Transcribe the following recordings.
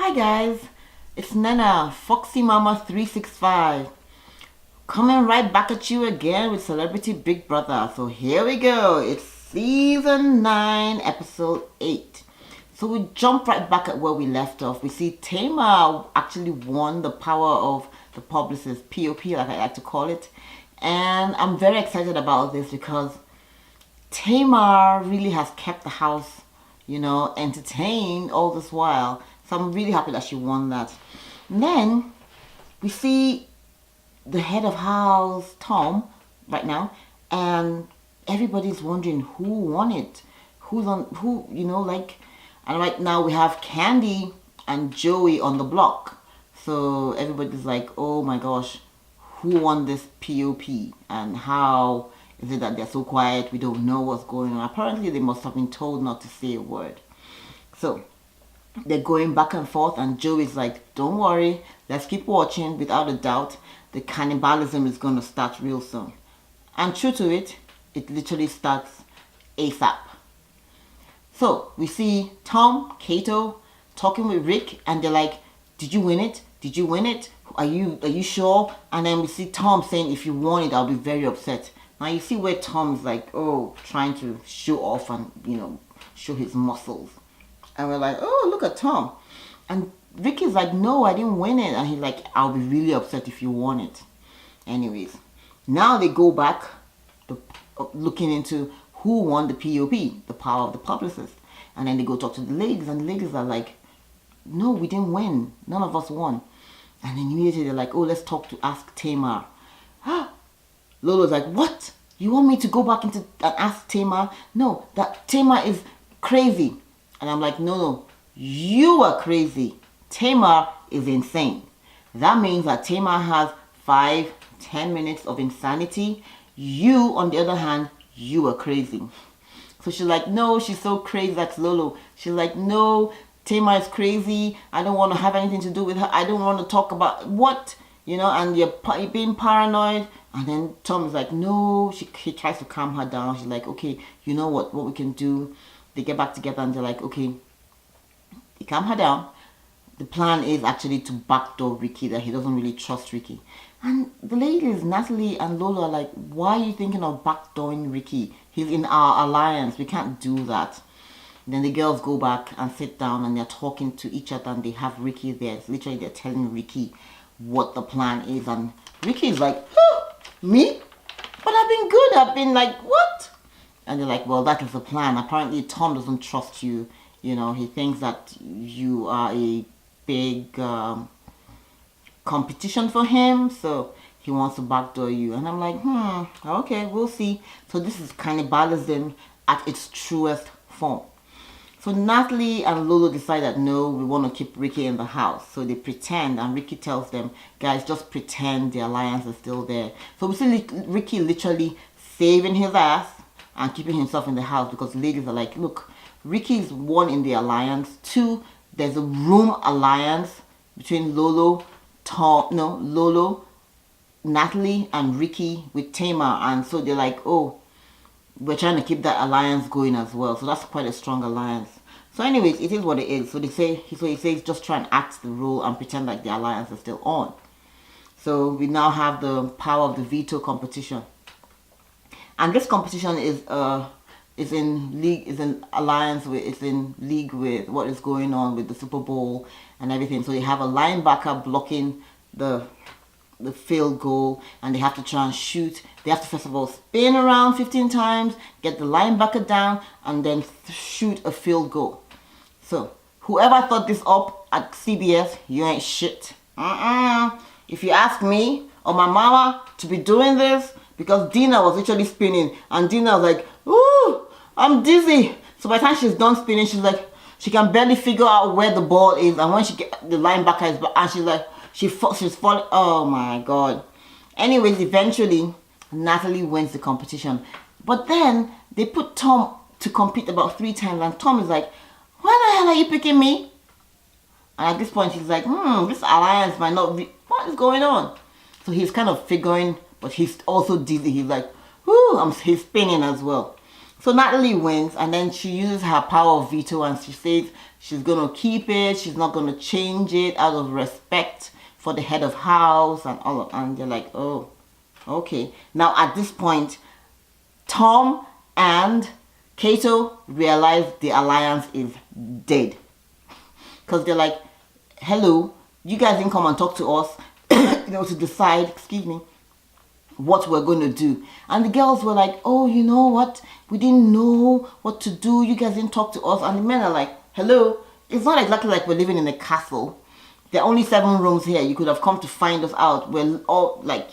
Hi guys, it's Nana, Foxy Mama 365, coming right back at you again with Celebrity Big Brother. So here we go, it's season 9, episode 8. So we jump right back at where we left off. We see Tamar actually won the power of the publicist, POP like I like to call it. And I'm very excited about this because Tamar really has kept the house, entertained all this while. So I'm really happy that she won that. And then we see the head of house, Tom, right now, and everybody's wondering who won it. Who's on who, and right now we have Candy and Joey on the block. So everybody's like, oh my gosh, who won this POP? And how is it that they're so quiet? We don't know what's going on. Apparently they must have been told not to say a word. So they're going back and forth, and Joey's like, don't worry, let's keep watching. Without a doubt, the cannibalism is going to start real soon. And true to it, it literally starts ASAP. So we see Tom, Kato talking with Rick, and they're like, did you win it? Did you win it? Are you sure? And then we see Tom saying, if you won it, I'll be very upset. Now you see where Tom's like, trying to show off and, show his muscles. And we're like, oh, look at Tom. And Ricky's like, no, I didn't win it. And he's like, I'll be really upset if you won it. Anyways, now they go back looking into who won the POP, the power of the publicist. And then they go talk to the ladies, and the ladies are like, no, we didn't win. None of us won. And then immediately they're like, oh, let's ask Tamar. Lolo's like, what? You want me to go back and ask Tamar? No, that Tamar is crazy. And I'm like, no, you are crazy. Tamar is insane. That means that Tamar has 5-10 minutes of insanity. You, on the other hand, you are crazy. So she's like, no, she's so crazy. That's Lolo. She's like, no, Tamar is crazy. I don't want to have anything to do with her. I don't want to talk about what, and you're being paranoid. And then Tom is like, no, he tries to calm her down. She's like, okay, you know what we can do? They get back together and they're like, okay, they calm her down. The plan is actually to backdoor Ricky, that he doesn't really trust Ricky. And the ladies, Natalie and Lola, are like, why are you thinking of backdooring Ricky? He's in our alliance. We can't do that. Then the girls go back and sit down and they're talking to each other, and they have Ricky there. It's literally, they're telling Ricky what the plan is. And Ricky is like, me? But I've been good. I've been like, what? And they're like, well, that is the plan. Apparently, Tom doesn't trust you. He thinks that you are a big competition for him. So he wants to backdoor you. And I'm like, okay, we'll see. So this is cannibalism at its truest form. So Natalie and Lolo decide that no, we want to keep Ricky in the house. So they pretend, and Ricky tells them, guys, just pretend the alliance is still there. So we see Ricky literally saving his ass and keeping himself in the house, because the ladies are like, look, Ricky's one in the alliance. 2, there's a room alliance between Lolo, Natalie, and Ricky with Tamar. And so they're like, oh, we're trying to keep that alliance going as well. So that's quite a strong alliance. So anyways, it is what it is. So he says just try and act the role and pretend like the alliance is still on. So we now have the power of the veto competition. And this competition is in league with what is going on with the Super Bowl and everything. So they have a linebacker blocking the field goal, and they have to try and shoot. They have to first of all spin around 15 times, get the linebacker down, and then shoot a field goal. So whoever thought this up at CBS, you ain't shit. If you ask me or my mama to be doing this, because Dina was literally spinning, and Dina was like, ooh, I'm dizzy. So by the time she's done spinning, she's like, she can barely figure out where the ball is, and when she get the linebacker is, and she's like, she's falling. Oh my god. Anyways, eventually Natalie wins the competition, but then they put Tom to compete about 3 times, and Tom is like, why the hell are you picking me? And at this point he's like, this alliance might not be, what is going on? So he's kind of figuring, but he's also dizzy. He's like, he's spinning as well. So Natalie wins, and then she uses her power of veto, and she says she's gonna keep it. She's not gonna change it out of respect for the head of house and all of. And they're like, oh, okay. Now at this point, Tom and Kato realize the alliance is dead, because they're like, hello, you guys didn't come and talk to us, to decide, excuse me, what we're going to do. And the girls were like, oh, you know what? We didn't know what to do. You guys didn't talk to us. And the men are like, hello, it's not exactly like we're living in a castle. There are only 7 rooms here. You could have come to find us out. We're all like,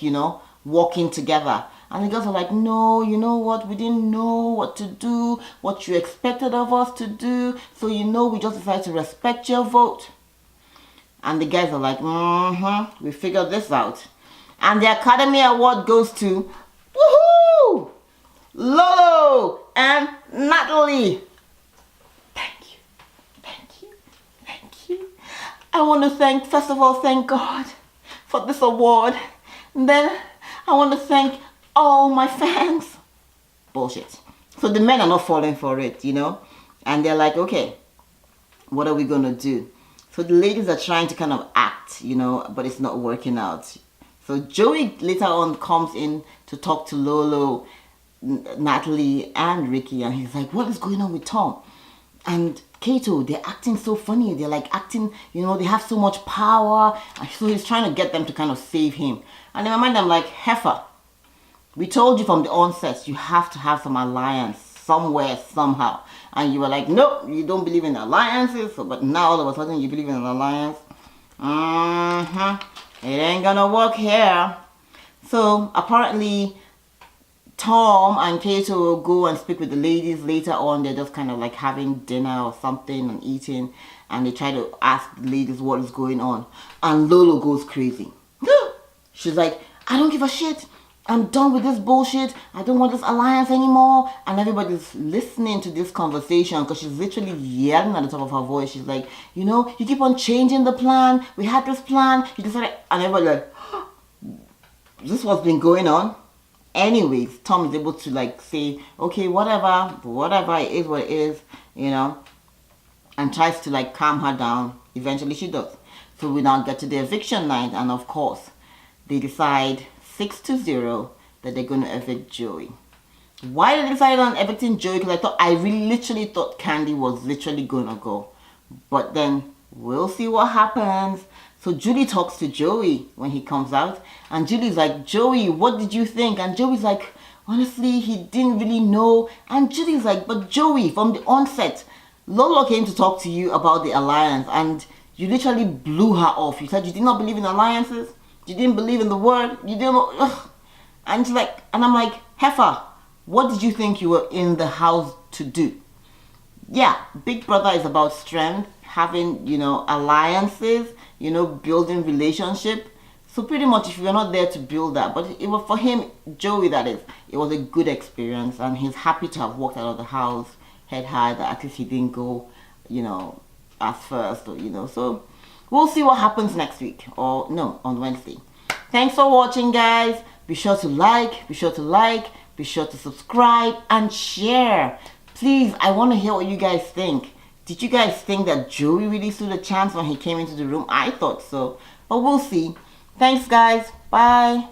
walking together. And the girls are like, no, you know what? We didn't know what to do, what you expected of us to do. So, we just decided to respect your vote. And the guys are like, we figured this out. And the Academy Award goes to, woohoo, Lolo and Natalie. Thank you, thank you, thank you. I want to first of all, thank God for this award. And then I want to thank all my fans. Bullshit. So the men are not falling for it, And they're like, okay, what are we going to do? So the ladies are trying to kind of act, but it's not working out. So Joey later on comes in to talk to Lolo, Natalie, and Ricky, and he's like, what is going on with Tom? And Kato, they're acting so funny. They're like acting, they have so much power. And so he's trying to get them to kind of save him. And in my mind, I'm like, heifer, we told you from the onset, you have to have some alliance somewhere, somehow. And you were like, nope, you don't believe in alliances. But now all of a sudden you believe in an alliance. It ain't gonna work here. So apparently Tom and Kato will go and speak with the ladies later on. They're just kind of like having dinner or something and eating. And they try to ask the ladies what is going on. And Lolo goes crazy. She's like, I don't give a shit. I'm done with this bullshit. I don't want this alliance anymore. And everybody's listening to this conversation because she's literally yelling at the top of her voice. She's like, you keep on changing the plan. We had this plan. You decided. And everybody's like, is this what's been going on? Anyways, Tom is able to like say, okay, whatever, it is what it is, and tries to like calm her down. Eventually she does. So we now get to the eviction night, and of course, they decide 6-0 that they're going to evict Joey. Why did they decide on evicting Joey? Because I literally thought Candy was literally going to go. But then we'll see what happens. So Julie talks to Joey when he comes out. And Julie's like, Joey, what did you think? And Joey's like, honestly, he didn't really know. And Julie's like, but Joey, from the onset, Lolo came to talk to you about the alliance. And you literally blew her off. You said you did not believe in alliances. You didn't believe in the word. You didn't. Ugh. And I'm like, heifer, what did you think you were in the house to do? Yeah, Big Brother is about strength, having, alliances, building relationship. So pretty much if you're not there to build that, but it was for him, Joey that is, it was a good experience, and he's happy to have walked out of the house head high, that at least he didn't go, at first, or, so we'll see what happens next week, or no, on Wednesday. Thanks for watching, guys. Be sure to like, be sure to subscribe and share. Please, I want to hear what you guys think. Did you guys think that Joey really stood a chance when he came into the room? I thought so, but we'll see. Thanks, guys. Bye.